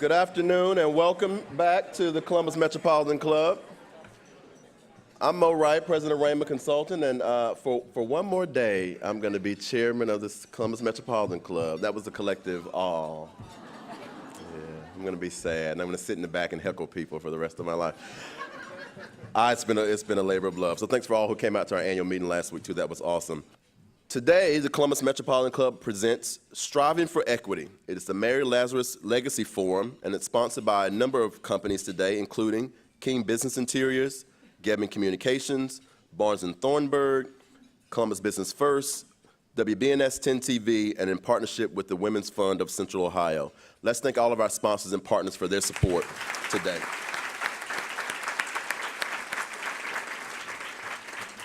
Good afternoon and welcome back to the Columbus Metropolitan Club. I'm Mo Wright, President of Raymond Consulting, and for one more day, I'm going to be chairman of this Columbus Metropolitan Club. That was a collective awe. Yeah, I'm going to be sad, and I'm going to sit in the back and heckle people for the rest of my life. It's been a labor of love. So thanks for all who came out to our annual meeting last week, too. That was awesome. Today, the Columbus Metropolitan Club presents Striving for Equity. It is the Mary Lazarus Legacy Forum, and it's sponsored by a number of companies today, including King Business Interiors, Gebman Communications, Barnes & Thornburg, Columbus Business First, WBNS 10 TV, and in partnership with the Women's Fund of Central Ohio. Let's thank all of our sponsors and partners for their support today.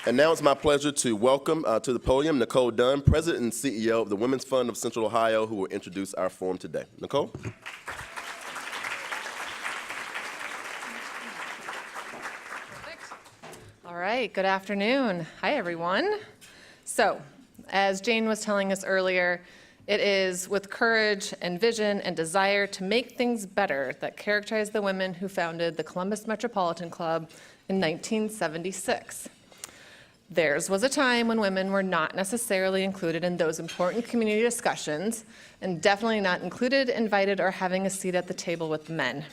And now it's my pleasure to welcome to the podium Nicole Dunn, President and CEO of the Women's Fund of Central Ohio, who will introduce our forum today. Nicole? Perfect. All right, good afternoon. Hi, everyone. So, as Jane was telling us earlier, it is with courage and vision and desire to make things better that characterize the women who founded the Columbus Metropolitan Club in 1976. Theirs was a time when women were not necessarily included in those important community discussions, and definitely not included, invited, or having a seat at the table with men.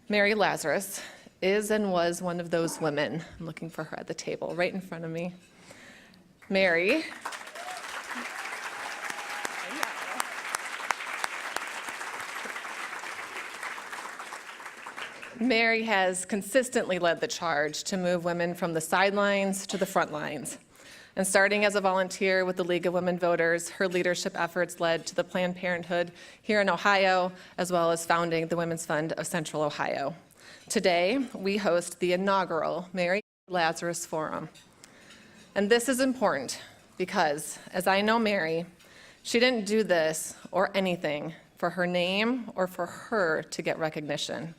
Mary Lazarus is and was one of those women. I'm looking for her at the table, right in front of me. Mary. Mary has consistently led the charge to move women from the sidelines to the front lines. And starting as a volunteer with the League of Women Voters, her leadership efforts led to the Planned Parenthood here in Ohio, as well as founding the Women's Fund of Central Ohio. Today, we host the inaugural Mary Lazarus Forum. And this is important because, as I know Mary, she didn't do this or anything for her name or for her to get recognition.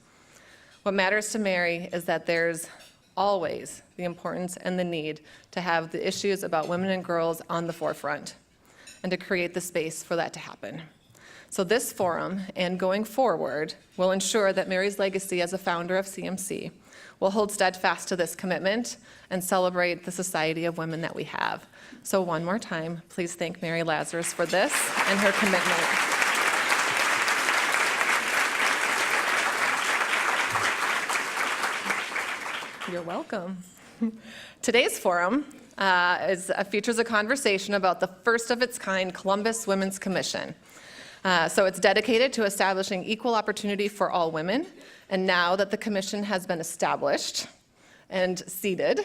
What matters to Mary is that there's always the importance and the need to have the issues about women and girls on the forefront and to create the space for that to happen. So this forum and going forward will ensure that Mary's legacy as a founder of CMC will hold steadfast to this commitment and celebrate the society of women that we have. So one more time, please thank Mary Lazarus for this and her commitment. You're welcome. Today's forum features a conversation about the first of its kind Columbus Women's Commission. So it's dedicated to establishing equal opportunity for all women. And now that the commission has been established and seated,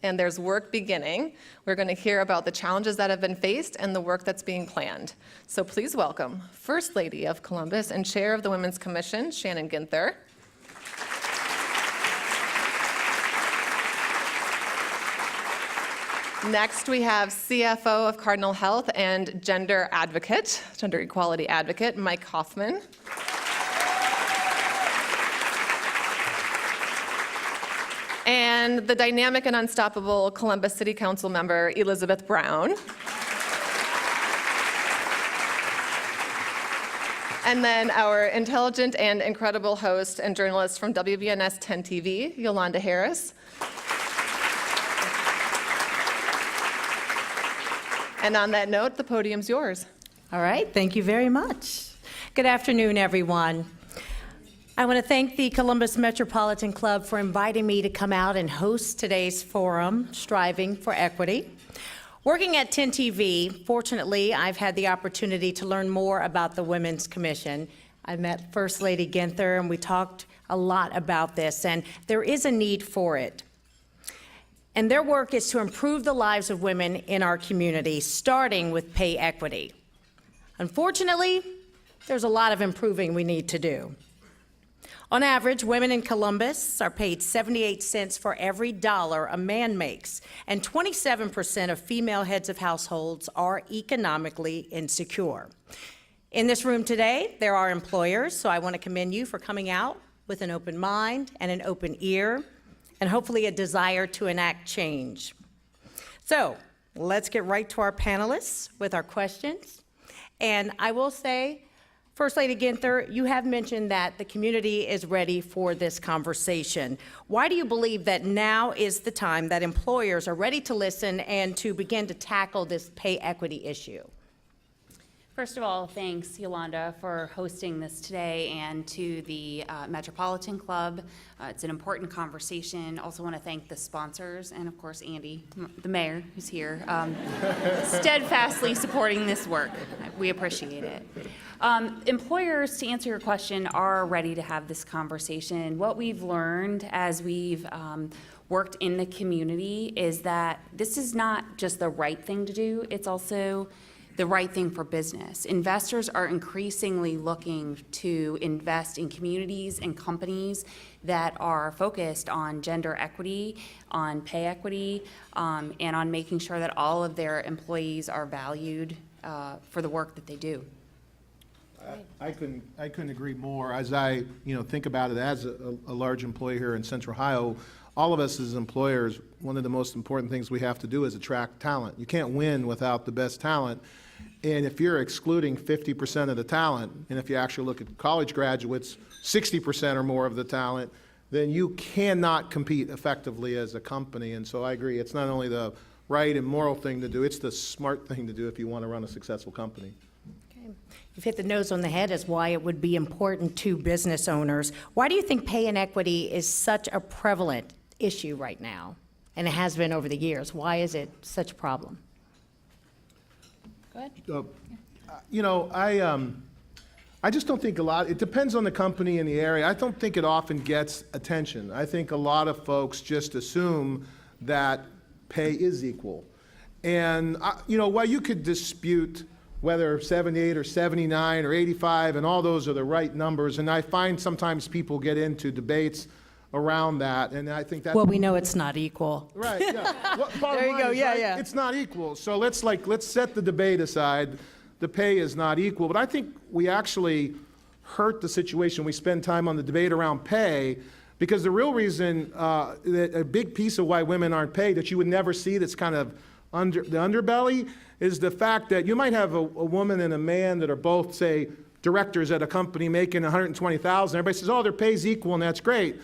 and there's work beginning, we're going to hear about the challenges that have been faced and the work that's being planned. So please welcome First Lady of Columbus and Chair of the Women's Commission, Shannon Ginther. Next, we have CFO of Cardinal Health and gender equality advocate, Mike Hoffman. And the dynamic and unstoppable Columbus City Council member, Elizabeth Brown. And then our intelligent and incredible host and journalist from WBNS 10 TV, Yolanda Harris. And on that note, the podium's yours. All right, thank you very much. Good afternoon, everyone. I want to thank the Columbus Metropolitan Club for inviting me to come out and host today's forum, Striving for Equity. Working at 10 TV, fortunately, I've had the opportunity to learn more about the Women's Commission. I met First Lady Ginther, and we talked a lot about this, and there is a need for it. And their work is to improve the lives of women in our community, starting with pay equity. Unfortunately, there's a lot of improving we need to do. On average, women in Columbus are paid 78 cents for every dollar a man makes, and 27% of female heads of households are economically insecure. In this room today, there are employers, so I want to commend you for coming out with an open mind and an open ear, and hopefully a desire to enact change. So let's get right to our panelists with our questions. And I will say, First Lady Ginther, you have mentioned that the community is ready for this conversation. Why do you believe that now is the time that employers are ready to listen and to begin to tackle this pay equity issue? First of all, thanks, Yolanda, for hosting this today, and to the Metropolitan Club. It's an important conversation. Also want to thank the sponsors and, of course, Andy, the mayor, who's here, steadfastly supporting this work. We appreciate it. Employers, to answer your question, are ready to have this conversation. What we've learned as we've worked in the community is that this is not just the right thing to do, it's also the right thing for business. Investors are increasingly looking to invest in communities and companies that are focused on gender equity, on pay equity, and on making sure that all of their employees are valued for the work that they do. I couldn't agree more. As I think about it as a large employer here in Central Ohio, all of us as employers, one of the most important things we have to do is attract talent. You can't win without the best talent. And if you're excluding 50% of the talent, and if you actually look at college graduates, 60% or more of the talent, then you cannot compete effectively as a company. And so I agree, it's not only the right and moral thing to do, it's the smart thing to do if you want to run a successful company. You've hit the nose on the head as why it would be important to business owners. Why do you think pay inequity is such a prevalent issue right now, and it has been over the years? Why is it such a problem? Go ahead. I just don't think it depends on the company and the area. I don't think it often gets attention. I think a lot of folks just assume that pay is equal. And, while you could dispute whether 78 or 79 or 85 and all those are the right numbers, and I find sometimes people get into debates around that, and I think that's... Well, we know it's not equal. Right, yeah. There you go, yeah. It's not equal. So let's set the debate aside. The pay is not equal. But I think we actually hurt the situation. We spend time on the debate around pay because the real reason, that a big piece of why women aren't paid that you would never see that's kind of the underbelly is the fact that you might have a woman and a man that are both, say, directors at a company making $120,000. Everybody says, oh, their pay's equal, and that's great.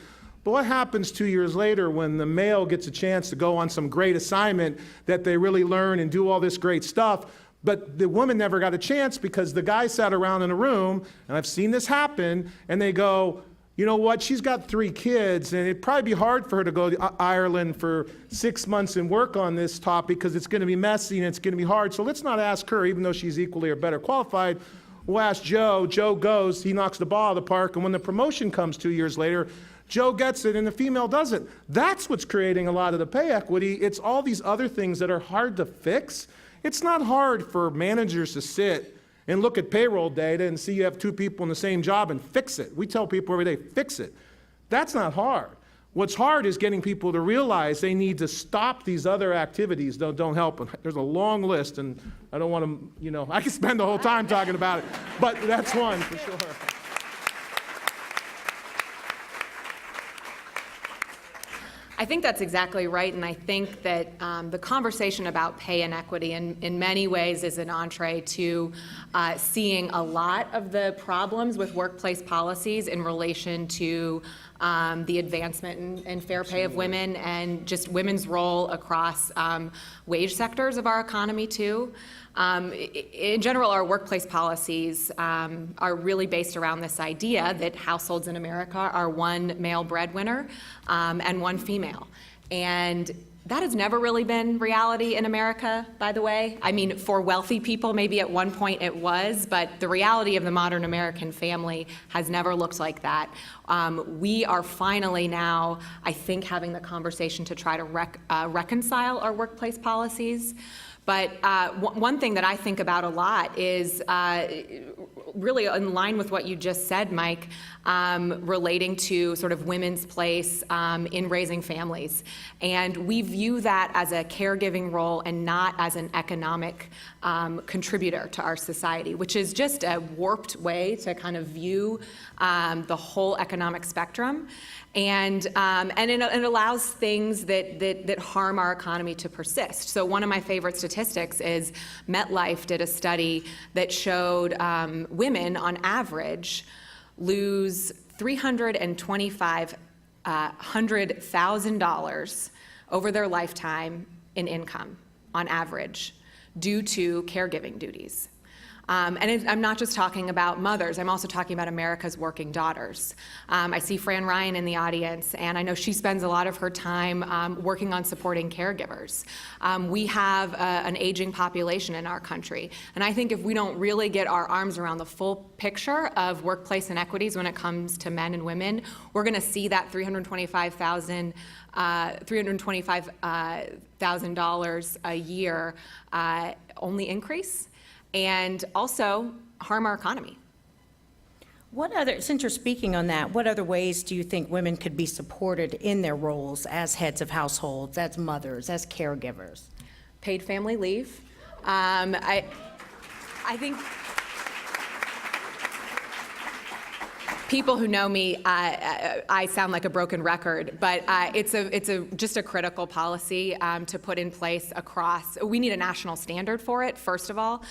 But what happens 2 years later when the male gets a chance to go on some great assignment that they really learn and do all this great stuff, but the woman never got a chance because the guy sat around in a room, and I've seen this happen, and they go, you know what, she's got 3 kids, and it'd probably be hard for her to go to Ireland for 6 months and work on this topic because it's going to be messy and it's going to be hard. So let's not ask her, even though she's equally or better qualified. We'll ask Joe. Joe goes, he knocks the ball out of the park, and when the promotion comes 2 years later, Joe gets it and the female doesn't. That's what's creating a lot of the pay equity. It's all these other things that are hard to fix. It's not hard for managers to sit and look at payroll data and see you have 2 people in the same job and fix it. We tell people every day, fix it. That's not hard. What's hard is getting people to realize they need to stop these other activities that don't help them. There's a long list, and I don't want to, I could spend the whole time talking about it, but that's one for sure. I think that's exactly right, and I think that the conversation about pay inequity in many ways is an entree to seeing a lot of the problems with workplace policies in relation to the advancement and fair pay of women and just women's role across wage sectors of our economy too. In general, our workplace policies are really based around this idea that households in America are one male breadwinner and one female. And that has never really been reality in America, by the way. I mean, for wealthy people, maybe at one point it was, but the reality of the modern American family has never looked like that. We are finally now, I think, having the conversation to try to reconcile our workplace policies. But one thing that I think about a lot is really in line with what you just said, Mike, relating to sort of women's place in raising families. And we view that as a caregiving role and not as an economic contributor to our society, which is just a warped way to kind of view the whole economic spectrum. And it allows things that harm our economy to persist. So one of my favorite statistics statistics is MetLife did a study that showed women on average lose $325,000 over their lifetime in income on average due to caregiving duties. I'm not just talking about mothers, I'm also talking about America's working daughters. I see Fran Ryan in the audience, and I know she spends a lot of her time working on supporting caregivers. We have an aging population in our country, and I think if we don't really get our arms around the full picture of workplace inequities when it comes to men and women, we're gonna see that $325,000 a year only increase, and also harm our economy. What other, since you're speaking on that, what other ways do you think women could be supported in their roles as heads of households, as mothers, as caregivers? Paid family leave. I think people who know me, I sound like a broken record, but it's just a critical policy to put in place across. We need a national standard for it, first of all,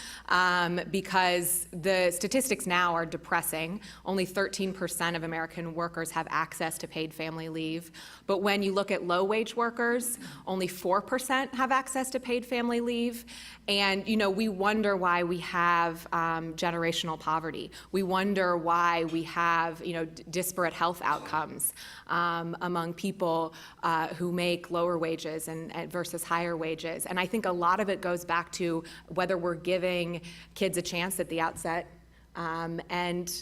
because the statistics now are depressing. Only 13% of American workers have access to paid family leave. But when you look at low-wage workers, only 4% have access to paid family leave. And, you know, we wonder why we have generational poverty. We wonder why we have, you know, disparate health outcomes among people who make lower wages and versus higher wages. And I think a lot of it goes back to whether we're giving kids a chance at the outset. And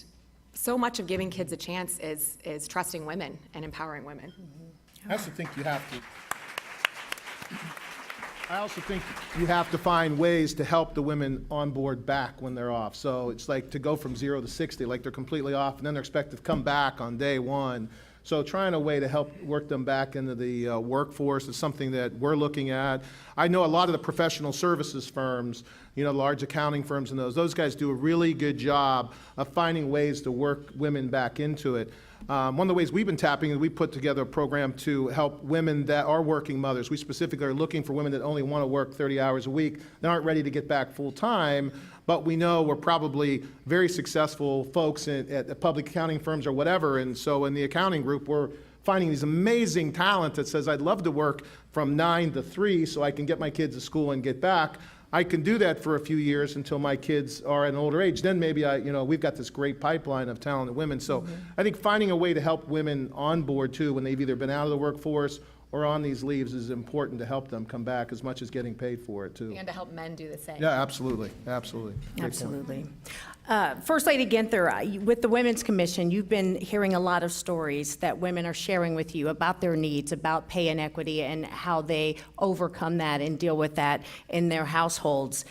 so much of giving kids a chance is trusting women and empowering women. I also think you have to find ways to help the women on board back when they're off. So it's like to go from 0 to 60, like they're completely off, and then they're expected to come back on day one. So trying a way to help work them back into the workforce is something that we're looking at. I know a lot of the professional services firms, you know, large accounting firms and those guys do a really good job of finding ways to work women back into it. One of the ways we've been tapping is we put together a program to help women that are working mothers. We specifically are looking for women that only want to work 30 hours a week, that aren't ready to get back full time, but we know we're probably very successful folks at public accounting firms or whatever, and so in the accounting group, we're finding these amazing talent that says, I'd love to work from 9 to 3 so I can get my kids to school and get back. I can do that for a few years until my kids are at an older age. Then maybe we've got this great pipeline of talented women. So I think finding a way to help women on board too when they've either been out of the workforce or on these leaves is important to help them come back as much as getting paid for it too. And to help men do the same. Yeah, absolutely, absolutely. Great point. Absolutely. First Lady Ginther, with the Women's Commission, you've been hearing a lot of stories that women are sharing with you about their needs, about pay inequity, and how they overcome that and deal with that in their households.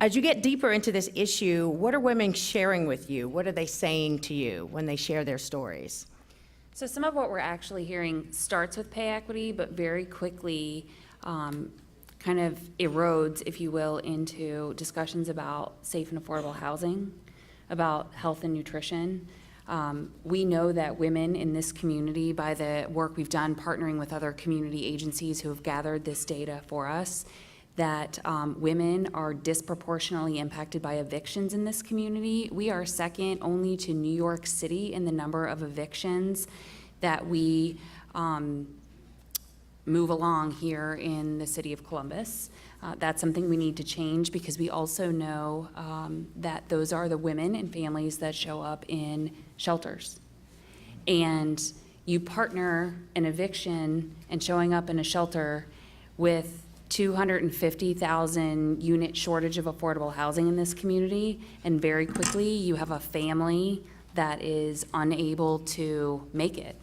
As you get deeper into this issue, what are women sharing with you? What are they saying to you when they share their stories? So some of what we're actually hearing starts with pay equity, but very quickly kind of erodes, if you will, into discussions about safe and affordable housing, about health and nutrition. We know that women in this community, by the work we've done partnering with other community agencies who have gathered this data for us, that women are disproportionately impacted by evictions in this community. We are second only to New York City in the number of evictions that we move along here in the city of Columbus. That's something we need to change because we also know that those are the women and families that show up in shelters. And you partner an eviction and showing up in a shelter with 250,000 unit shortage of affordable housing in this community, and very quickly you have a family that is unable to make it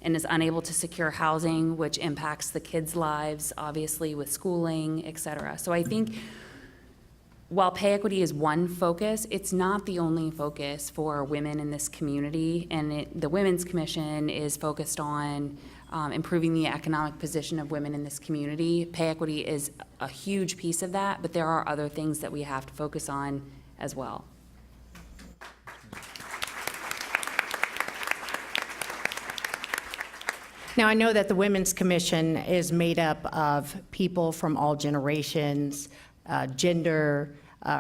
and is unable to secure housing, which impacts the kids' lives, obviously with schooling, et cetera. So I think while pay equity is one focus, it's not the only focus for women in this community, and the Women's Commission is focused on improving the economic position of women in this community. Pay equity is a huge piece of that, but there are other things that we have to focus on as well. Now, I know that the Women's Commission is made up of people from all generations, gender,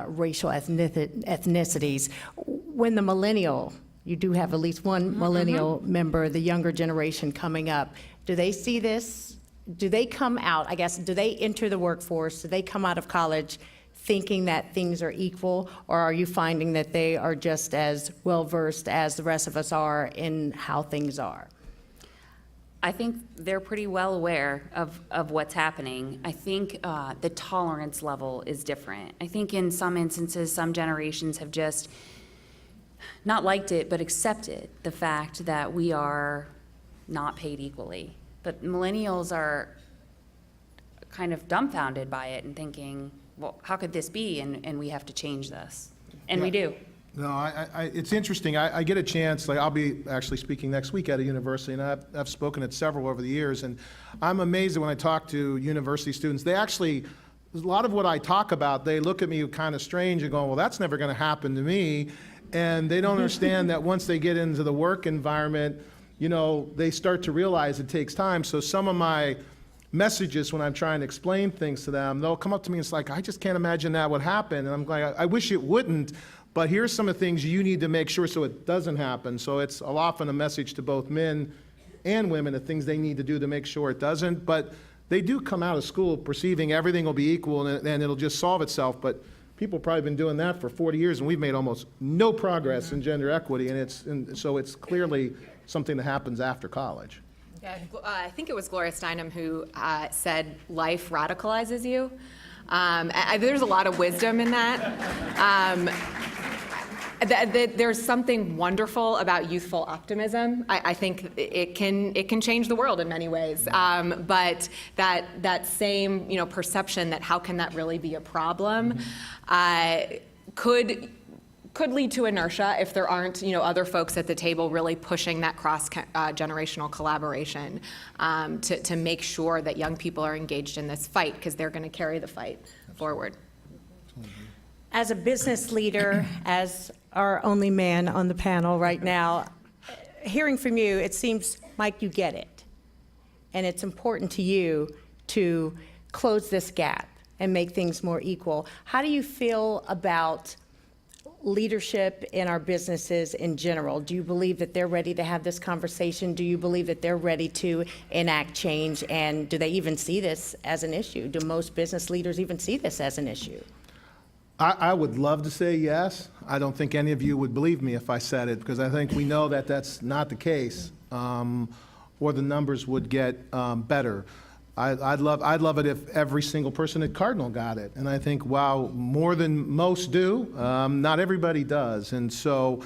racial ethnicities. When the millennial, you do have at least one millennial member, the younger generation coming up, do they see this? Do they come out, I guess, do they enter the workforce, do they come out of college thinking that things are equal, or are you finding that they are just as well-versed as the rest of us are in how things are? I think they're pretty well aware of what's happening. I think the tolerance level is different. I think in some instances, some generations have just not liked it, but accepted the fact that we are not paid equally. But millennials are kind of dumbfounded by it and thinking, well, how could this be? And we have to change this. And we do. No, it's interesting. I get a chance, like I'll be actually speaking next week at a university, and I've spoken at several over the years, and I'm amazed that when I talk to university students, they actually, a lot of what I talk about, they look at me kind of strange and go, well, that's never going to happen to me. And they don't understand that once they get into the work environment, you know, they start to realize it takes time. So some of my messages when I'm trying to explain things to them, they'll come up to me and it's like, I just can't imagine that would happen. And I'm like, I wish it wouldn't, but here's some of the things you need to make sure so it doesn't happen. So it's often a message to both men and women of things they need to do to make sure it doesn't. But they do come out of school perceiving everything will be equal and it'll just solve itself. But people have probably been doing that for 40 years and we've made almost no progress in gender equity. And so it's clearly something that happens after college. Yeah, I think it was Gloria Steinem who said life radicalizes you. There's a lot of wisdom in that. There's something wonderful about youthful optimism. I think it can change the world in many ways. But that same perception that how can that really be a problem could lead to inertia if there aren't other folks at the table really pushing that cross-generational collaboration to make sure that young people are engaged in this fight because they're going to carry the fight forward. As a business leader, as our only man on the panel right now, hearing from you, it seems, Mike, you get it. And it's important to you to close this gap and make things more equal. How do you feel about leadership in our businesses in general? Do you believe that they're ready to have this conversation? Do you believe that they're ready to enact change? And do they even see this as an issue? Do most business leaders even see this as an issue? I would love to say yes. I don't think any of you would believe me if I said it, because I think we know that that's not the case, or the numbers would get better. I'd love it if every single person at Cardinal got it. And I think, wow, more than most do, not everybody does. And so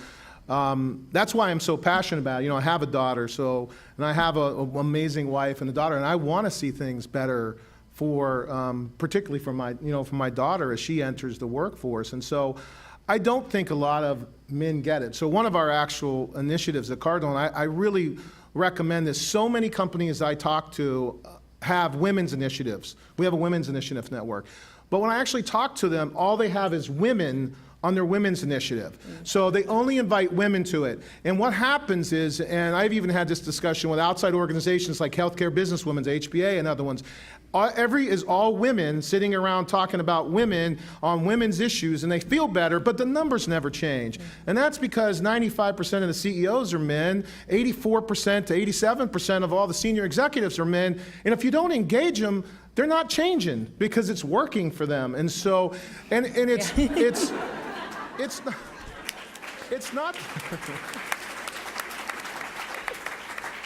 that's why I'm so passionate about it. I have a daughter, and I have an amazing wife and a daughter, and I want to see things better for, particularly for my daughter as she enters the workforce. And so I don't think a lot of men get it. So one of our actual initiatives at Cardinal, and I really recommend this, so many companies I talk to have women's initiatives. We have a women's initiative network. But when I actually talk to them, all they have is women on their women's initiative. So they only invite women to it. And what happens is, and I've even had this discussion with outside organizations like Healthcare Businesswomen's, HBA and other ones, all women sitting around talking about women on women's issues, and they feel better, but the numbers never change. And that's because 95% of the CEOs are men, 84% to 87% of all the senior executives are men, and if you don't engage them, they're not changing because it's working for them. And so, and it's not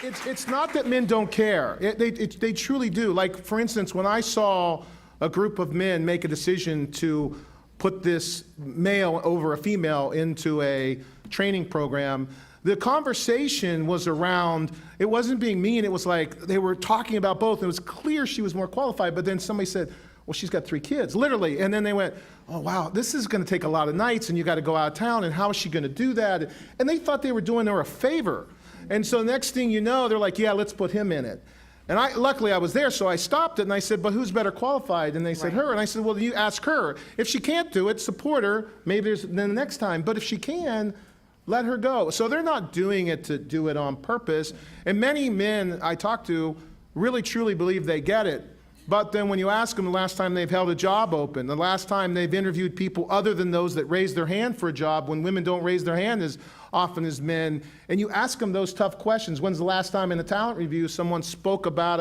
It's not that men don't care. They truly do. Like, for instance, when I saw a group of men make a decision to put this male over a female into a training program, the conversation was around, it wasn't being mean, it was like they were talking about both. It was clear she was more qualified, but then somebody said, well, she's got 3 kids, literally. And then they went, oh, wow, this is going to take a lot of nights, and you got to go out of town, and how is she going to do that? And they thought they were doing her a favor. And so next thing you know, they're like, yeah, let's put him in it. And luckily I was there, so I stopped it, and I said, but who's better qualified? And they said, her. And I said, well, you ask her. If she can't do it, support her. Maybe then the next time. But if she can, let her go. So they're not doing it to do it on purpose. And many men I talk to really, truly believe they get it. But then when you ask them the last time they've held a job open, the last time they've interviewed people other than those that raise their hand for a job, when women don't raise their hand as often as men, and you ask them those tough questions, when's the last time in a talent review someone spoke about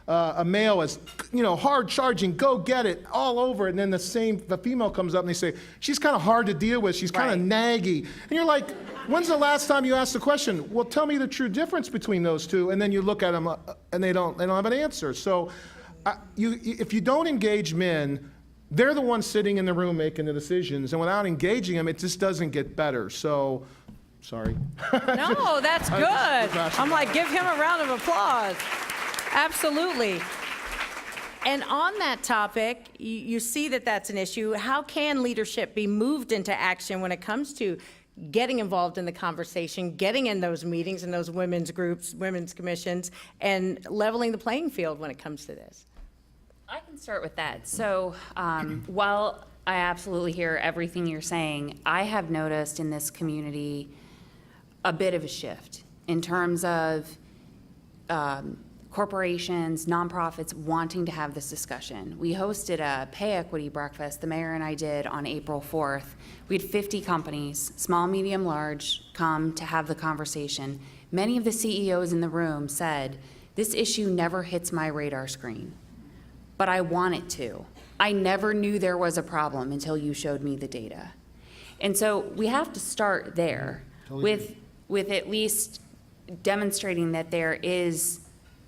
a male as, hard charging, go get it, all over, and then the female comes up and they say, she's kind of hard to deal with, she's kind of naggy. And you're like, when's the last time you asked the question? Well, tell me the true difference between those two, and then you look at them and they don't have an answer. So if you don't engage men, they're the ones sitting in the room making the decisions, and without engaging them, it just doesn't get better. So, sorry. No, that's good. I'm like, give him a round of applause. Absolutely. And on that topic, you see that that's an issue. How can leadership be moved into action when it comes to getting involved in the conversation, getting in those meetings and those women's groups, women's commissions, and leveling the playing field when it comes to this? I can start with that. So while I absolutely hear everything you're saying, I have noticed in this community a bit of a shift in terms of corporations, nonprofits wanting to have this discussion. We hosted a pay equity breakfast, the mayor and I did, on April 4th. We had 50 companies, small, medium, large, come to have the conversation. Many of the CEOs in the room said, this issue never hits my radar screen, but I want it to. I never knew there was a problem until you showed me the data. And so we have to start there with at least demonstrating that there is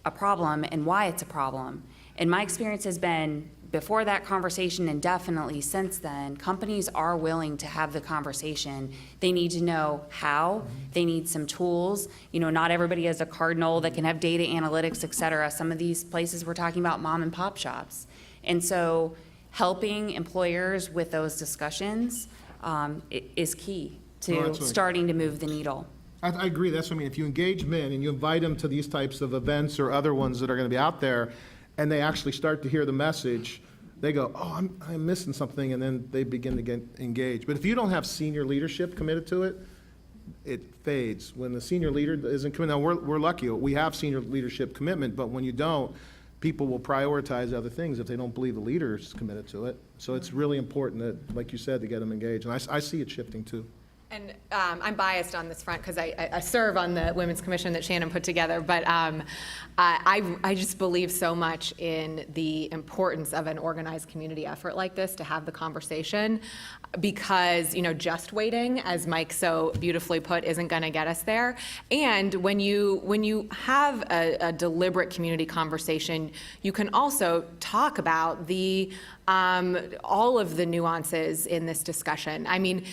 a problem and why it's a problem. And my experience has been, before that conversation and definitely since then, companies are willing to have the conversation. They need to know how, they need some tools. Not everybody has a Cardinal that can have data analytics, et cetera. Some of these places we're talking about mom and pop shops. And so helping employers with those discussions is key to starting to move the needle. I agree. That's what I mean. If you engage men and you invite them to these types of events or other ones that are going to be out there, and they actually start to hear the message, they go, oh, I'm missing something, and then they begin to get engaged. But if you don't have senior leadership committed to it, it fades. When the senior leader isn't committed, now we're lucky. We have senior leadership commitment, but when you don't, people will prioritize other things if they don't believe the leader is committed to it. So it's really important that, like you said, to get them engaged. And I see it shifting too. And I'm biased on this front because I serve on the Women's Commission that Shannon put together, but I just believe so much in the importance of an organized community effort like this to have the conversation, because just waiting, as Mike so beautifully put, isn't going to get us there. And when you have a deliberate community conversation, you can also talk about the all of the nuances in this discussion. I mean,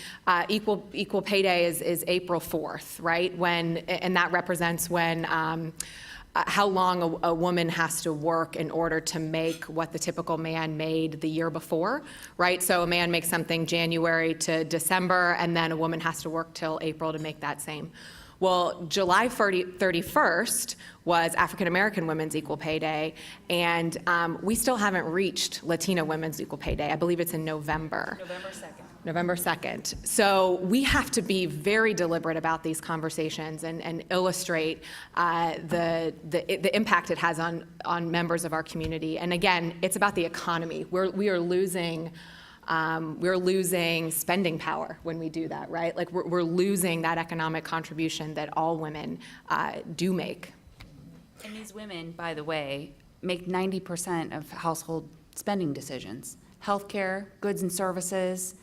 Equal Pay Day is April 4th, right? And that represents when how long a woman has to work in order to make what the typical man made the year before, right? So a man makes something January to December, and then a woman has to work till April to make that same. Well, July 31st was African American Women's Equal Pay Day, and we still haven't reached Latino Women's Equal Pay Day. I believe it's in November. November 2nd. So we have to be very deliberate about these conversations and illustrate the impact it has on members of our community. And again, it's about the economy. We're losing spending power when we do that, right? Like we're losing that economic contribution that all women do make. And these women, by the way, make 90% of household spending decisions. Healthcare, goods and services,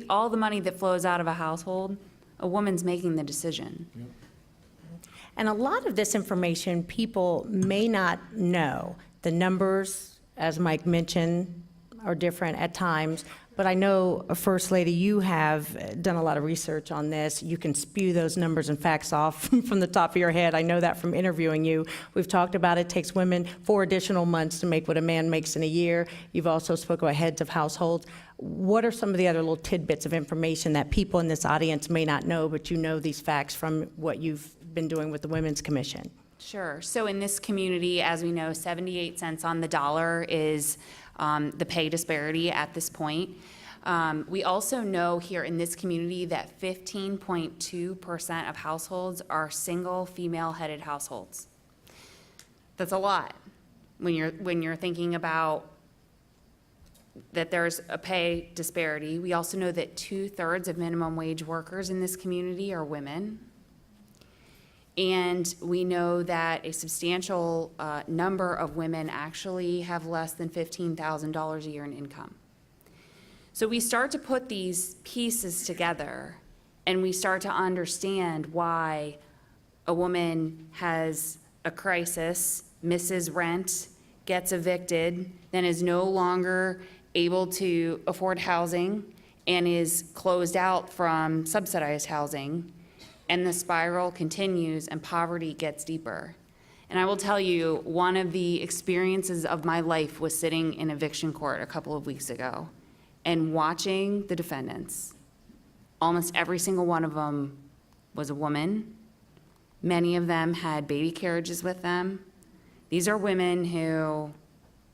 all the money that flows out of a household, a woman's making the decision. Yep. And a lot of this information people may not know. The numbers, as Mike mentioned, are different at times, but I know, First Lady, you have done a lot of research on this. You can spew those numbers and facts off from the top of your head. I know that from interviewing you. We've talked about it takes women 4 additional months to make what a man makes in a year. You've also spoken about heads of households. What are some of the other little tidbits of information that people in this audience may not know, but you know these facts from what you've been doing with the Women's Commission? Sure. So in this community, as we know, 78 cents on the dollar is the pay disparity at this point. We also know here in this community that 15.2% of households are single female-headed households. That's a lot. when you're thinking about that there's a pay disparity. We also know that 2/3 of minimum wage workers in this community are women. And we know that a substantial number of women actually have less than $15,000 a year in income. So we start to put these pieces together and we start to understand why a woman has a crisis, misses rent, gets evicted, then is no longer able to afford housing and is closed out from subsidized housing. And the spiral continues and poverty gets deeper. And I will tell you, one of the experiences of my life was sitting in eviction court a couple of weeks ago and watching the defendants. Almost every single one of them was a woman. Many of them had baby carriages with them. These are women who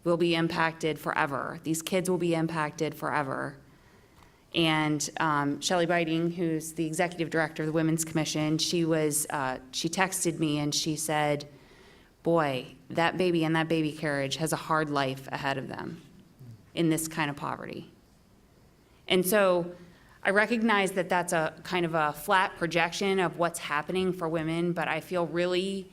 will be impacted forever. These kids will be impacted forever. And Shelley Biting, who's the executive director of the Women's Commission, she texted me and she said, boy, that baby in that baby carriage has a hard life ahead of them in this kind of poverty. And so I recognize that that's a kind of a flat projection of what's happening for women, but I feel really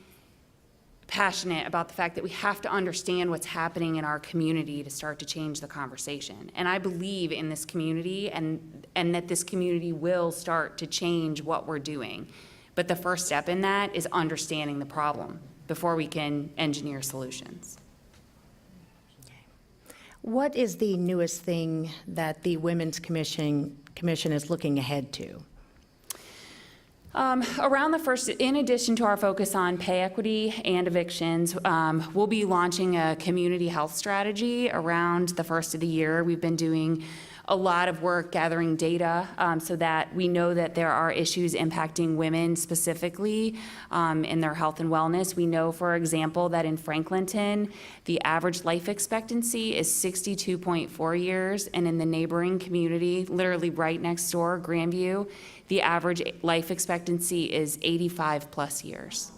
passionate about the fact that we have to understand what's happening in our community to start to change the conversation. And I believe in this community and that this community will start to change what we're doing. But the first step in that is understanding the problem before we can engineer solutions. What is the newest thing that the Women's Commission is looking ahead to? Around the first, in addition to our focus on pay equity and evictions, we'll be launching a community health strategy around the first of the year. We've been doing a lot of work gathering data so that we know that there are issues impacting women specifically in their health and wellness. We know, for example, that in Franklinton, the average life expectancy is 62.4 years, and in the neighboring community, literally right next door, Grandview, the average life expectancy is 85 plus years.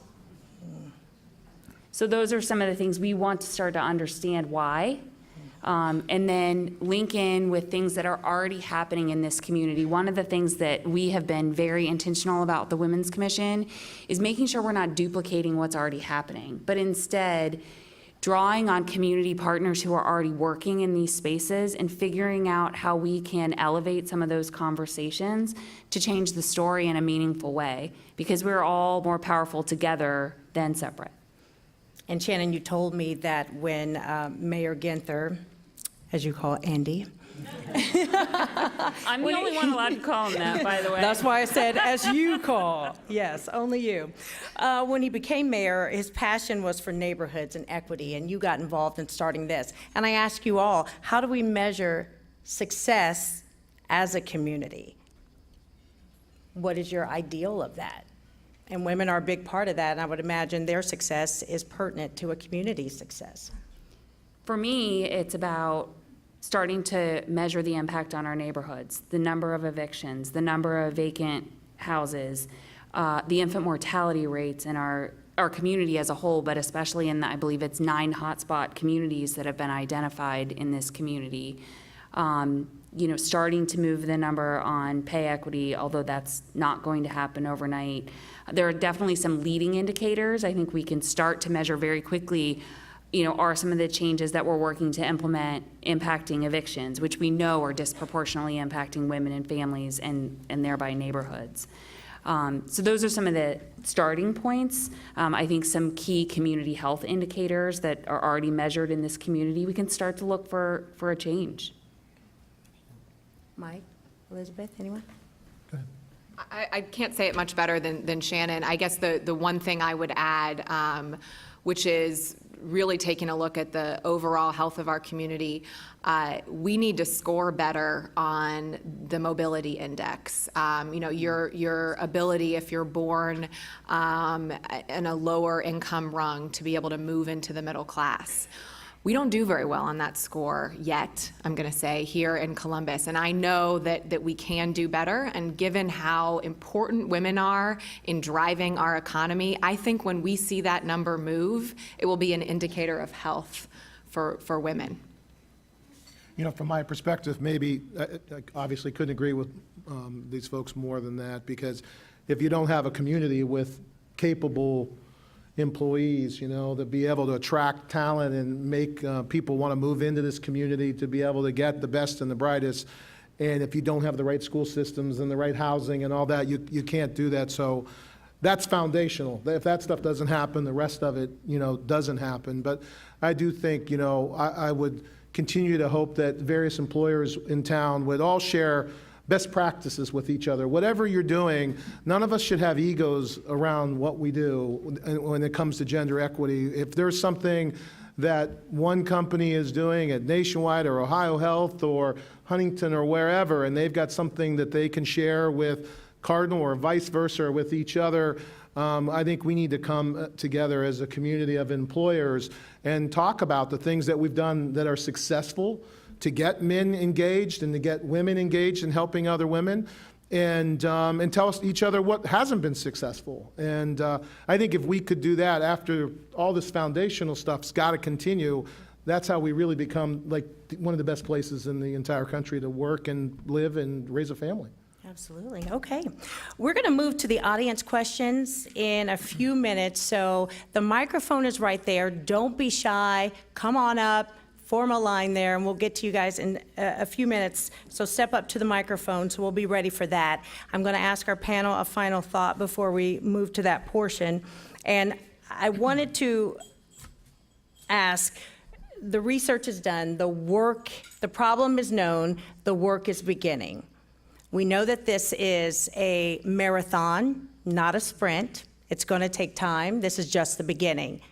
So those are some of the things we want to start to understand why. And then link in with things that are already happening in this community. One of the things that we have been very intentional about the Women's Commission is making sure we're not duplicating what's already happening, but instead drawing on community partners who are already working in these spaces and figuring out how we can elevate some of those conversations to change the story in a meaningful way, because we're all more powerful together than separate. And Shannon, you told me that when Mayor Ginther, as you call Andy. I'm the only one allowed to call him that, by the way. That's why I said, as you call. Yes, only you. When he became mayor, his passion was for neighborhoods and equity, and you got involved in starting this. And I ask you all, how do we measure success as a community? What is your ideal of that? And women are a big part of that, and I would imagine their success is pertinent to a community's success. For me, it's about starting to measure the impact on our neighborhoods, the number of evictions, the number of vacant houses, the infant mortality rates in our community as a whole, but especially in I believe it's 9 hotspot communities that have been identified in this community. Starting to move the number on pay equity, although that's not going to happen overnight. There are definitely some leading indicators I think we can start to measure very quickly. Are some of the changes that we're working to implement impacting evictions, which we know are disproportionately impacting women and families and thereby neighborhoods. So those are some of the starting points. I think some key community health indicators that are already measured in this community, we can start to look for a change. Mike, Elizabeth, anyone? I can't say it much better than Shannon. I guess the one thing I would add, which is really taking a look at the overall health of our community, we need to score better on the mobility index. Your ability, if you're born in a lower income rung, to be able to move into the middle class. We don't do very well on that score yet, I'm going to say, here in Columbus. And I know that we can do better. And given how important women are in driving our economy, I think when we see that number move, it will be an indicator of health for women. You know, from my perspective, maybe, I obviously couldn't agree with these folks more than that, because if you don't have a community with capable employees, you know, to be able to attract talent and make people want to move into this community, to be able to get the best and the brightest, and if you don't have the right school systems and the right housing and all that, you can't do that. So that's foundational. If that stuff doesn't happen, the rest of it, you know, doesn't happen. But I do think, you know, I would continue to hope that various employers in town would all share best practices with each other. Whatever you're doing, none of us should have egos around what we do when it comes to gender equity. If there's something that one company is doing at Nationwide or Ohio Health or Huntington or wherever, and they've got something that they can share with Cardinal or vice versa or with each other, I think we need to come together as a community of employers and talk about the things that we've done that are successful to get men engaged and to get women engaged in helping other women, and tell us each other what hasn't been successful. And I think if we could do that after all this foundational stuff's got to continue, that's how we really become like one of the best places in the entire country to work and live and raise a family. Absolutely. Okay. We're going to move to the audience questions in a few minutes. So the microphone is right there. Don't be shy. Come on up. Form a line there, and we'll get to you guys in a few minutes. So step up to the microphone, so we'll be ready for that. I'm going to ask our panel a final thought before we move to that portion. And I wanted to ask, the research is done, the problem is known, the work is beginning. We know that this is a marathon, not a sprint. It's going to take time. This is just the beginning.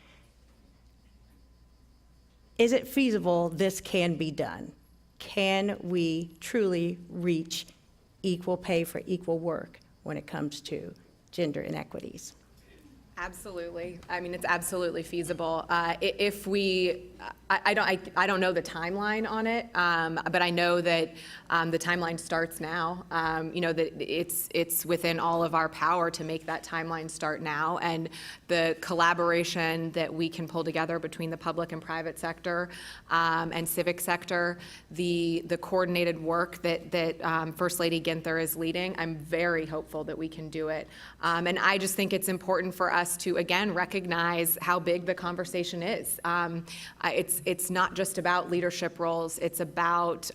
Is it feasible this can be done? Can we truly reach equal pay for equal work when it comes to gender inequities? Absolutely. I mean, it's absolutely feasible. If we, I don't know the timeline on it, but I know that the timeline starts now. You know, that it's within all of our power to make that timeline start now, and the collaboration that we can pull together between the public and private sector and civic sector, the coordinated work that First Lady Ginther is leading, I'm very hopeful that we can do it. And I just think it's important for us to, again, recognize how big the conversation is. It's not just about leadership roles, it's about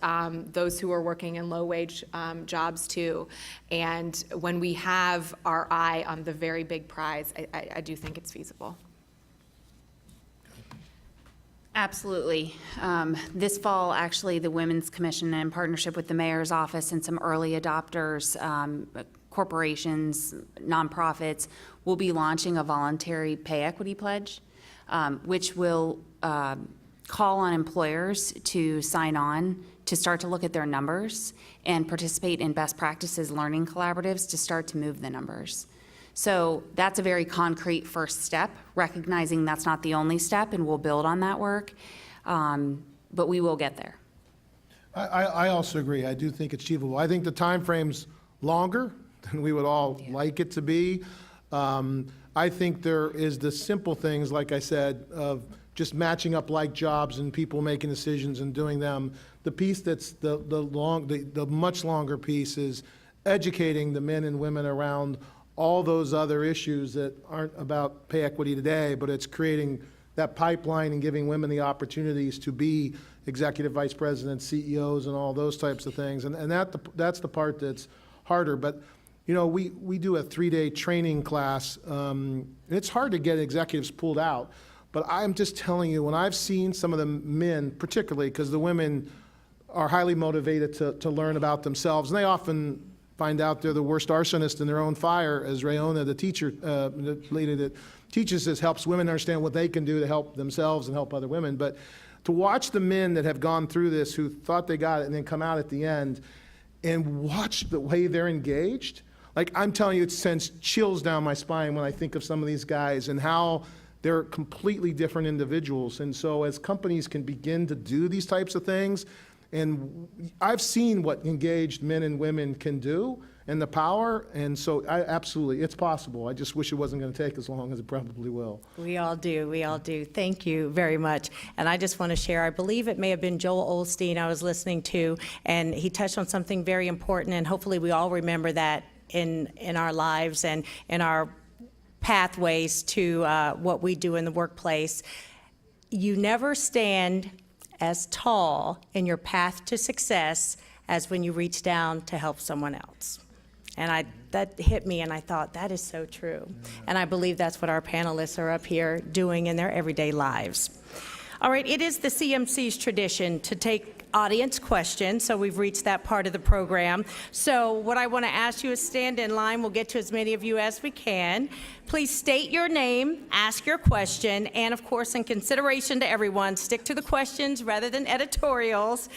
those who are working in low-wage jobs too. And when we have our eye on the very big prize, I do think it's feasible. Absolutely. This fall, actually, the Women's Commission, in partnership with the Mayor's Office and some early adopters, corporations, nonprofits, will be launching a voluntary pay equity pledge, which will call on employers to sign on to start to look at their numbers and participate in best practices learning collaboratives to start to move the numbers. So that's a very concrete first step, recognizing that's not the only step, and we'll build on that work, but we will get there. I also agree. I do think it's achievable. I think the time frame's longer than we would all like it to be. I think there is the simple things, like I said, of just matching up like jobs and people making decisions and doing them. The piece that's the much longer piece is educating the men and women around all those other issues that aren't about pay equity today, but it's creating that pipeline and giving women the opportunities to be executive vice presidents, CEOs, and all those types of things. And that's the part that's harder. But you know, we do a 3-day training class. And it's hard to get executives pulled out. But I'm just telling you, when I've seen some of the men, particularly because the women are highly motivated to learn about themselves, and they often find out they're the worst arsonist in their own fire, as Rayona, the teacher, the lady that teaches this, helps women understand what they can do to help themselves and help other women. But to watch the men that have gone through this, who thought they got it and then come out at the end, and watch the way they're engaged, like I'm telling you, it sends chills down my spine when I think of some of these guys and how they're completely different individuals. And so as companies can begin to do these types of things, and I've seen what engaged men and women can do and the power, and so absolutely, it's possible. I just wish it wasn't going to take as long as it probably will. We all do, we all do. Thank you very much. And I just want to share, I believe it may have been Joel Osteen I was listening to, and he touched on something very important, and hopefully we all remember that in our lives and in our pathways to what we do in the workplace. You never stand as tall in your path to success as when you reach down to help someone else. And that hit me, and I thought, that is so true. And I believe that's what our panelists are up here doing in their everyday lives. All right, it is the CMC's tradition to take audience questions, so we've reached that part of the program. So what I want to ask you is stand in line. We'll get to as many of you as we can. Please state your name, ask your question, and of course, in consideration to everyone, stick to the questions rather than editorials.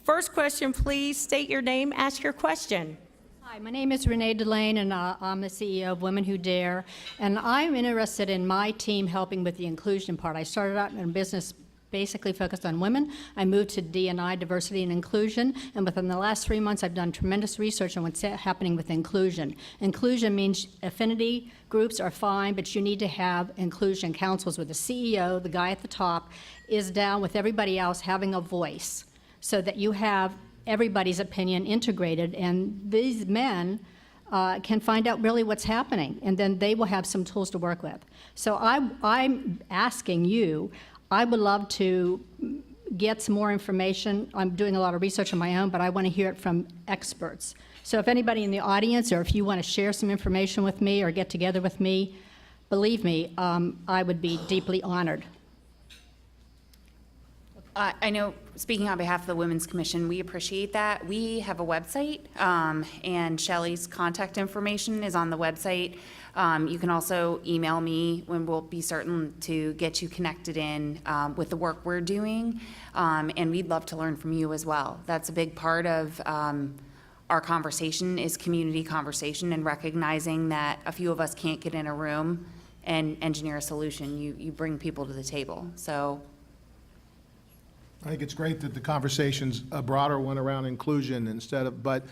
First question, please state your name, ask your question. Hi, my name is Renee Delane, and I'm the CEO of Women Who Dare, and I'm interested in my team helping with the inclusion part. I started out in a business basically focused on women. I moved to D&I, diversity and inclusion, and within the last 3 months I've done tremendous research on what's happening with inclusion. Inclusion means affinity groups are fine, but you need to have inclusion councils where the CEO, the guy at the top, is down with everybody else having a voice so that you have everybody's opinion integrated, and these men can find out really what's happening, and then they will have some tools to work with. So I'm asking you, I would love to get some more information. I'm doing a lot of research on my own, but I want to hear it from experts. So if anybody in the audience, or if you want to share some information with me or get together with me, believe me, I would be deeply honored. I know, speaking on behalf of the Women's Commission, we appreciate that. We have a website, and Shelley's contact information is on the website. You can also email me, and we'll be certain to get you connected in with the work we're doing, and we'd love to learn from you as well. That's a big part of our conversation, is community conversation, and recognizing that a few of us can't get in a room and engineer a solution. You bring people to the table. So I think it's great that the conversation's a broader one around inclusion instead of, but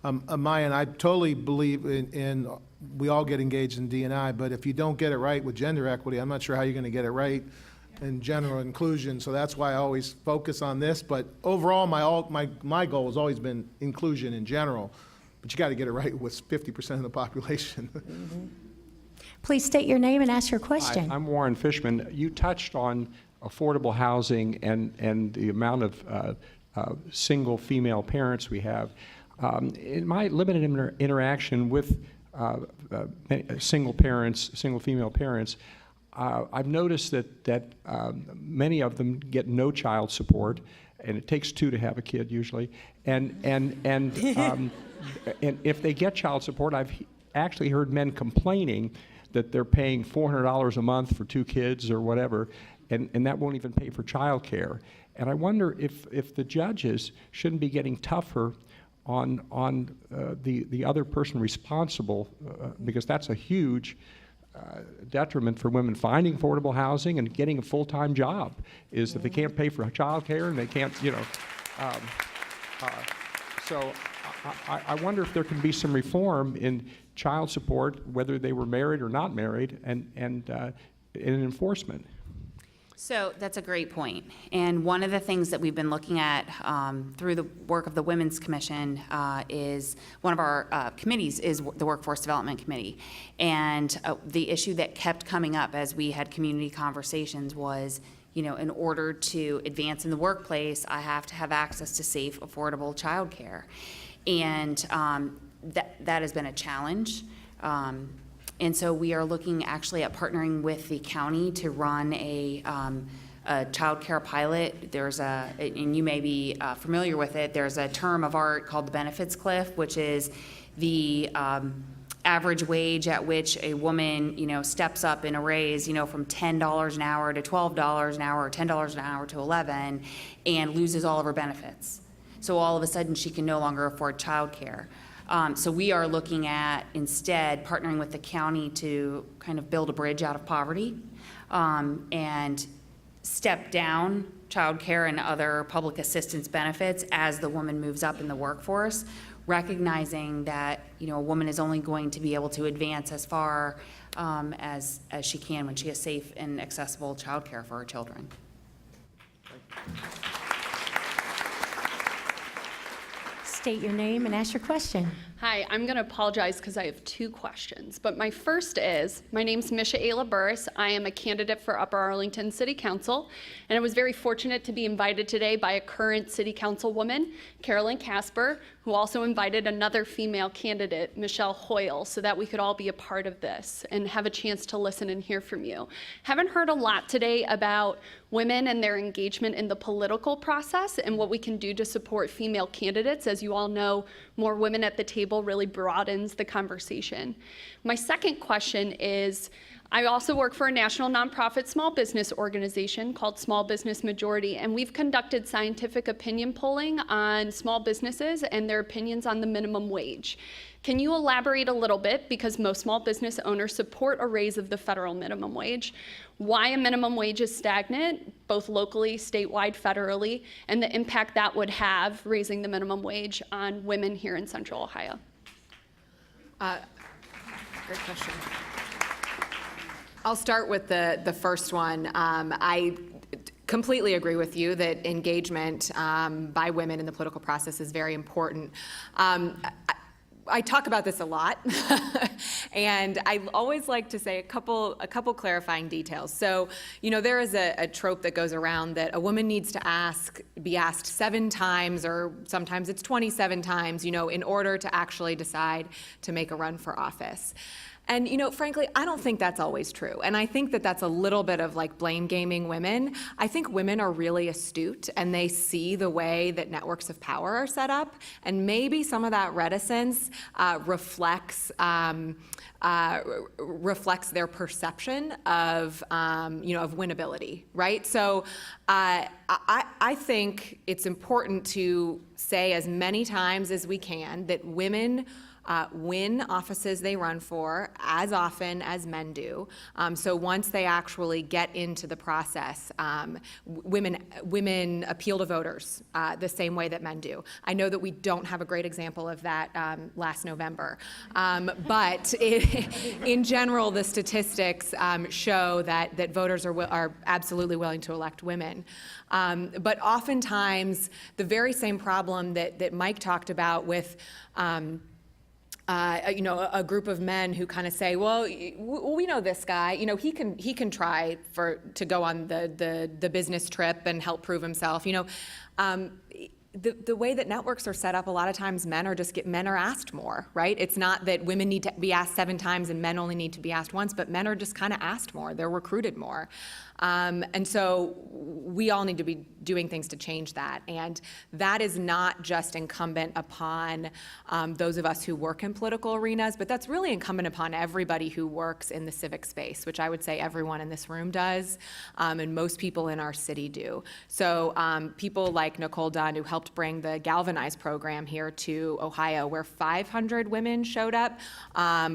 Maya, and I totally believe in we all get engaged in D&I, but if you don't get it right with gender equity, I'm not sure how you're going to get it right in general inclusion. So that's why I always focus on this. But overall, my goal has always been inclusion in general. But you got to get it right with 50% of the population. Mm-hmm. Please state your name and ask your question. Hi, I'm Warren Fishman. You touched on affordable housing and the amount of single female parents we have. In my limited interaction with single female parents, I've noticed that many of them get no child support, and it takes two to have a kid usually. And if they get child support, I've actually heard men complaining that they're paying $400 a month for 2 kids or whatever, and that won't even pay for child care. And I wonder if the judges shouldn't be getting tougher on the other person responsible, because that's a huge detriment for women finding affordable housing and getting a full-time job, is that they can't pay for child care and they can't, so I wonder if there can be some reform in child support, whether they were married or not married, and in enforcement. So that's a great point. And one of the things that we've been looking at through the work of the Women's Commission is one of our committees is the Workforce Development Committee. And the issue that kept coming up as we had community conversations was, in order to advance in the workplace, I have to have access to safe, affordable childcare. And that has been a challenge. And so we are looking actually at partnering with the county to run a child care pilot. There's and you may be familiar with it, there's a term of art called the benefits cliff, which is the average wage at which a woman, steps up in a raise, from $10 an hour to $12 an hour, or $10 an hour to $11, and loses all of her benefits. So all of a sudden she can no longer afford child care. So we are looking at instead partnering with the county to kind of build a bridge out of poverty. and step down childcare and other public assistance benefits as the woman moves up in the workforce, recognizing that, you know, a woman is only going to be able to advance as far as she can when she has safe and accessible childcare for her children. State your name and ask your question. Hi, I'm going to apologize because I have two questions. But my first is, my name's Misha Ayla Burris. I am a candidate for Upper Arlington City Council, and I was very fortunate to be invited today by a current City Councilwoman, Carolyn Casper, who also invited another female candidate, Michelle Hoyle, so that we could all be a part of this and have a chance to listen and hear from you. Haven't heard a lot today about women and their engagement in the political process and what we can do to support female candidates. As you all know, more women at the table really broadens the conversation. My second question is, I also work for a national nonprofit small business organization called Small Business Majority, and we've conducted scientific opinion polling on small businesses and their opinions on the minimum wage. Can you elaborate a little bit, because most small business owners support a raise of the federal minimum wage, why a minimum wage is stagnant, both locally, statewide, federally, and the impact that would have, raising the minimum wage, on women here in Central Ohio? Great question. I'll start with the first one. I completely agree with you that engagement by women in the political process is very important. I talk about this a lot, and I always like to say a couple clarifying details. So, you know, there is a trope that goes around that a woman needs to be asked 7 times, or sometimes it's 27 times, you know, in order to actually decide to make a run for office. And, you know, frankly, I don't think that's always true. And I think that that's a little bit of like blame gaming women. I think women are really astute, and they see the way that networks of power are set up. And maybe some of that reticence reflects their perception of, you know, of winnability, right? So I think it's important to say as many times as we can that women win offices they run for as often as men do. So once they actually get into the process, women appeal to voters the same way that men do. I know that we don't have a great example of that last November, but in general, the statistics show that voters are absolutely willing to elect women. But oftentimes, the very same problem that Mike talked about with you know, a group of men who kind of say, well, we know this guy, you know, he can try to go on the business trip and help prove himself, you know. The way that networks are set up, a lot of times men are asked more, right? It's not that women need to be asked 7 times and men only need to be asked once, but men are just kind of asked more. They're recruited more. And so we all need to be doing things to change that. And that is not just incumbent upon those of us who work in political arenas, but that's really incumbent upon everybody who works in the civic space, which I would say everyone in this room does, and most people in our city do. So people like Nicole Dunn, who helped bring the Galvanize program here to Ohio, where 500 women showed up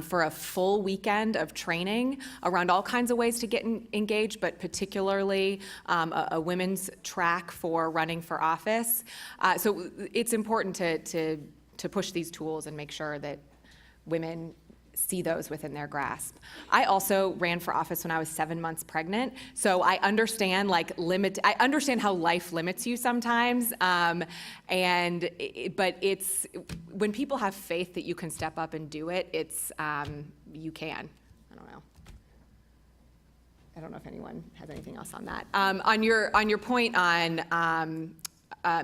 for a full weekend of training around all kinds of ways to get engaged, but particularly a women's track for running for office. So it's important to push these tools and make sure that women see those within their grasp. I also ran for office when I was 7 months pregnant, so I understand I understand how life limits you sometimes, but it's when people have faith that you can step up and do it, it's you can. I don't know if anyone has anything else on that. On your point on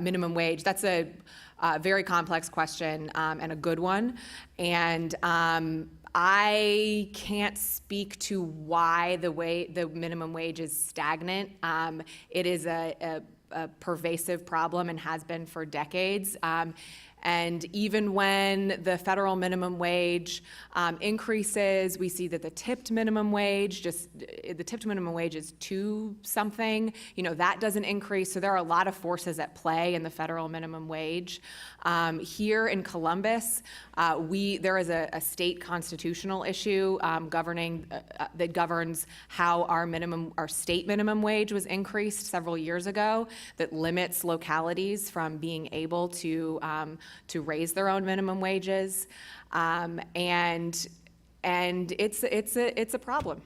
minimum wage, that's a very complex question and a good one. And I can't speak to why the minimum wage is stagnant. It is a pervasive problem and has been for decades. And even when the federal minimum wage increases, we see that the tipped minimum wage, the tipped minimum wage is 2-something, that doesn't increase. So there are a lot of forces at play in the federal minimum wage. Here in Columbus, there is a state constitutional issue that governs how our state minimum wage was increased several years ago, that limits localities from being able to raise their own minimum wages, and it's a problem.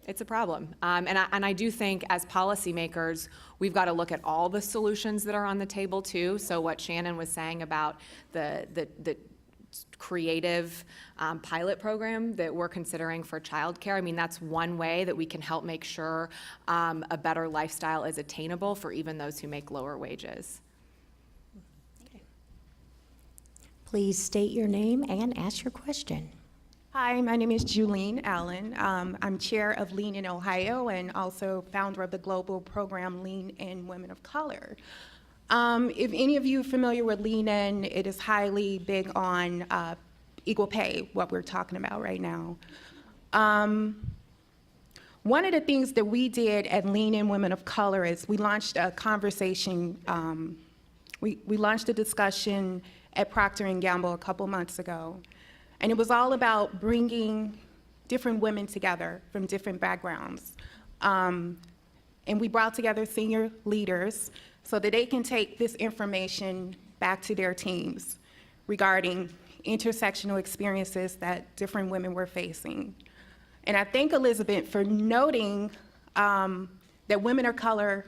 It's a problem. And I do think as policymakers, we've got to look at all the solutions that are on the table too. So what Shannon was saying about the creative pilot program that we're considering for childcare, I mean, that's one way that we can help make sure a better lifestyle is attainable for even those who make lower wages. Please state your name and ask your question. Hi, my name is Julene Allen. I'm chair of Lean in Ohio and also founder of the global program Lean in Women of Color. If any of you are familiar with Lean In, it is highly big on equal pay, what we're talking about right now. One of the things that we did at Lean in Women of Color is we launched a conversation, we launched a discussion at Procter & Gamble a couple months ago. And it was all about bringing different women together from different backgrounds. And we brought together senior leaders so that they can take this information back to their teams regarding intersectional experiences that different women were facing. And I thank Elizabeth for noting that women of color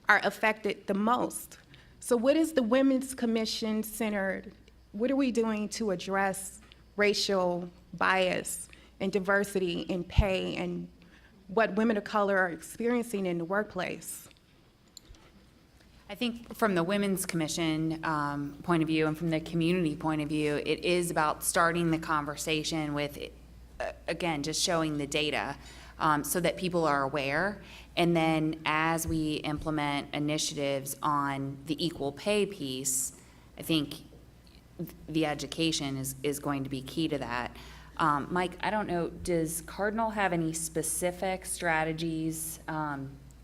are affected the most. So what is the Women's Commission centered? What are we doing to address racial bias and diversity in pay and what women of color are experiencing in the workplace? I think from the Women's Commission point of view and from the community point of view, it is about starting the conversation with, again, just showing the data so that people are aware. And then as we implement initiatives on the equal pay piece, I think the education is going to be key to that. Mike, I don't know, does Cardinal have any specific strategies?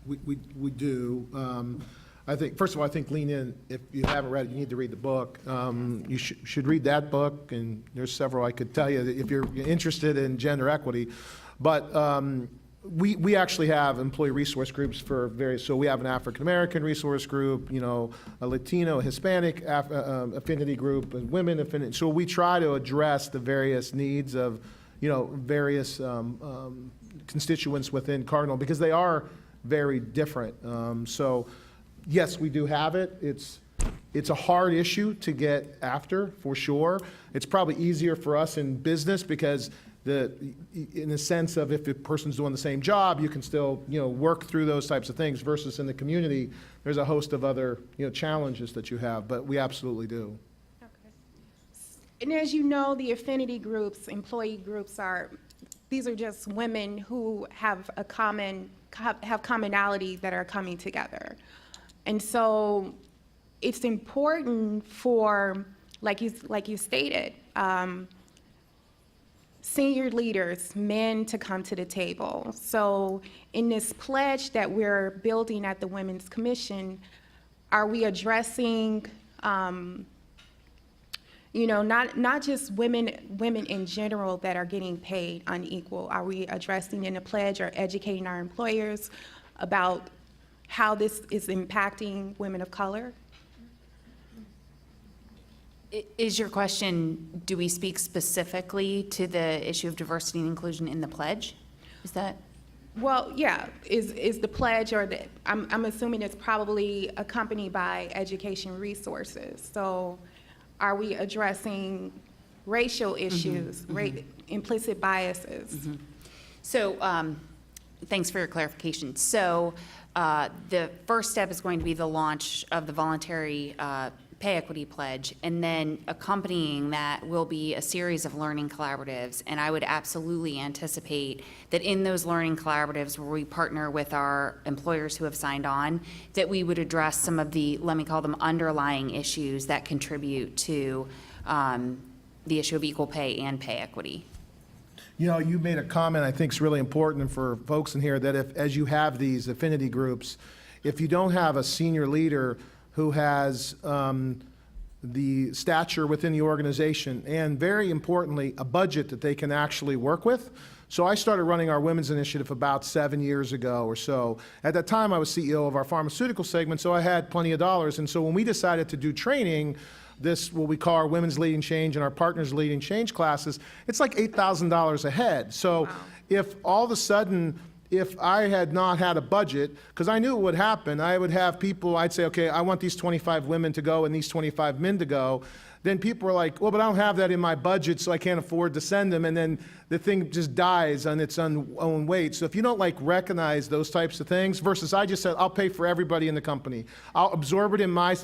We do. I think, first of all, I think Lean In, if you haven't read it, you need to read the book. You should read that book, and there's several I could tell you if you're interested in gender equity. But we actually have employee resource groups for various, so we have an African-American resource group, a Latino, Hispanic affinity group, a women affinity. So we try to address the various needs of, various constituents within Cardinal because they are very different. So yes, we do have it. It's a hard issue to get after, for sure. It's probably easier for us in business because in the sense of if a person's doing the same job, you can still, work through those types of things versus in the community, there's a host of other, challenges that you have, but we absolutely do. Okay. And as you know, the affinity groups, employee groups these are just women who have commonality that are coming together. And so it's important for, like you stated, senior leaders, men, to come to the table. So in this pledge that we're building at the Women's Commission, are we addressing, not just women in general that are getting paid unequal? Are we addressing in the pledge or educating our employers about how this is impacting women of color? Is your question, do we speak specifically to the issue of diversity and inclusion in the pledge? Is that? Well, yeah, is the pledge I'm assuming it's probably accompanied by education resources. So are we addressing racial issues, implicit biases? So thanks for your clarification. So The first step is going to be the launch of the voluntary pay equity pledge, and then accompanying that will be a series of learning collaboratives. And I would absolutely anticipate that in those learning collaboratives where we partner with our employers who have signed on, that we would address some of the, let me call them, underlying issues that contribute to the issue of equal pay and pay equity. You know, you made a comment I think is really important for folks in here, that if, as you have these affinity groups, if you don't have a senior leader who has the stature within the organization, and very importantly, a budget that they can actually work with. So I started running our women's initiative about 7 years ago or so. At that time, I was CEO of our pharmaceutical segment, so I had plenty of dollars. And so when we decided to do training, this, what we call our Women's Leading Change and our Partners Leading Change classes, it's like $8,000 a head. So if all of a sudden, if I had not had a budget, because I knew it would happen, I would have people, I'd say, okay, I want these 25 women to go and these 25 men to go. Then people are like, well, but I don't have that in my budget, so I can't afford to send them. And then the thing just dies on its own weight. So if you don't like recognize those types of things, versus I just said, I'll pay for everybody in the company. I'll absorb it in my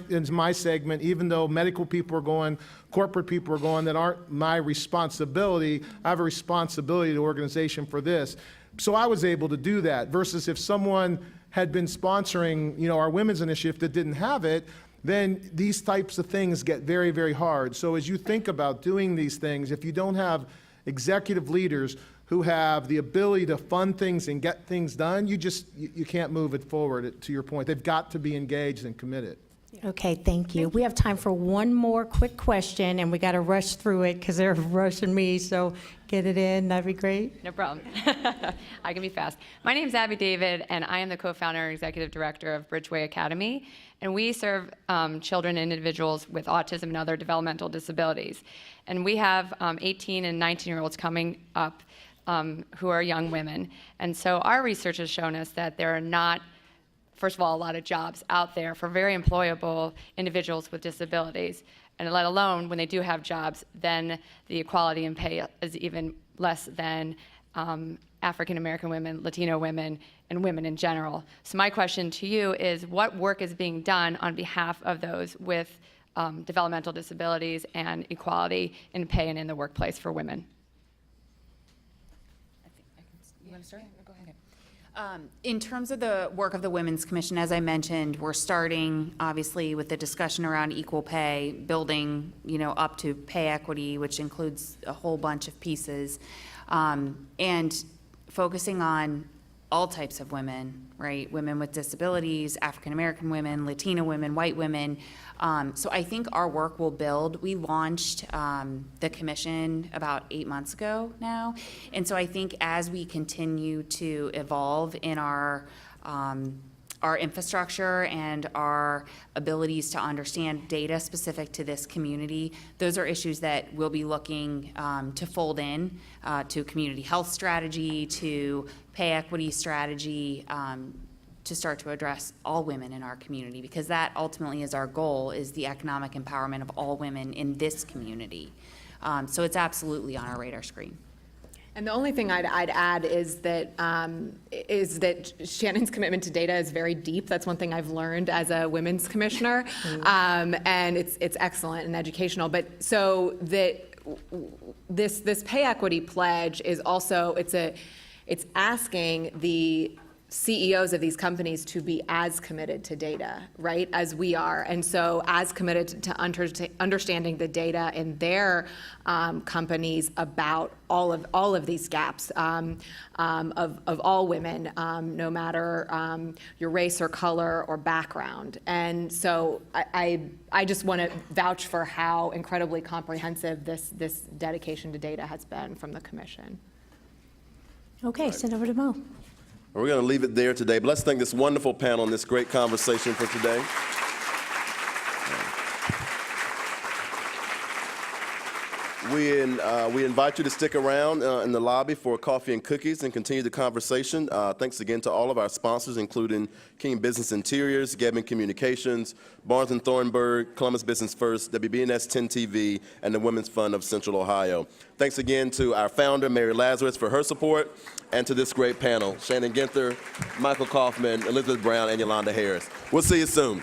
segment, even though medical people are going, corporate people are going, that aren't my responsibility. I have a responsibility to the organization for this. So I was able to do that, versus if someone had been sponsoring, you know, our women's initiative that didn't have it, then these types of things get very, very hard. So as you think about doing these things, if you don't have executive leaders who have the ability to fund things and get things done, you can't move it forward, to your point. They've got to be engaged and committed. Okay, thank you. We have time for one more quick question, and we got to rush through it because they're rushing me, so get it in, that'd be great. No problem. I can be fast. My name is Abby David, and I am the co-founder and executive director of Bridgeway Academy, and we serve children and individuals with autism and other developmental disabilities. And we have 18 and 19-year-olds coming up who are young women. And so our research has shown us that there are not, first of all, a lot of jobs out there for very employable individuals with disabilities. And let alone when they do have jobs, then the equality in pay is even less than African American women, Latino women, and women in general. So my question to you is, what work is being done on behalf of those with developmental disabilities and equality in pay and in the workplace for women? You want to start? Go ahead. In terms of the work of the Women's Commission, as I mentioned, we're starting obviously with the discussion around equal pay, building, you know, up to pay equity, which includes a whole bunch of pieces, and focusing on all types of women, right? Women with disabilities, African American women, Latino women, white women. So I think our work will build. We launched the commission about 8 months ago now. And so I think as we continue to evolve in our infrastructure and our abilities to understand data specific to this community, those are issues that we'll be looking to fold in to community health strategy, to pay equity strategy, to start to address all women in our community, because that ultimately is our goal, is the economic empowerment of all women in this community. So it's absolutely on our radar screen. And the only thing I'd add is that Shannon's commitment to data is very deep. That's one thing I've learned as a women's commissioner, and it's excellent and educational. But so that this pay equity pledge is also it's asking the CEOs of these companies to be as committed to data, right, as we are, and so as committed to understanding the data in their companies about all of these gaps of all women, no matter your race or color or background. And so I just want to vouch for how incredibly comprehensive this dedication to data has been from the commission. Okay, send over to Mo. We're going to leave it there today, but let's thank this wonderful panel and this great conversation for today. We invite you to stick around in the lobby for coffee and cookies and continue the conversation. Thanks again to all of our sponsors, including King Business Interiors, Gebben Communications, Barnes & Thornburg, Columbus Business First, WBNS 10 TV, and the Women's Fund of Central Ohio. Thanks again to our founder, Mary Lazarus, for her support, and to this great panel, Shannon Ginther, Michael Kaufman, Elizabeth Brown, and Yolanda Harris. We'll see you soon.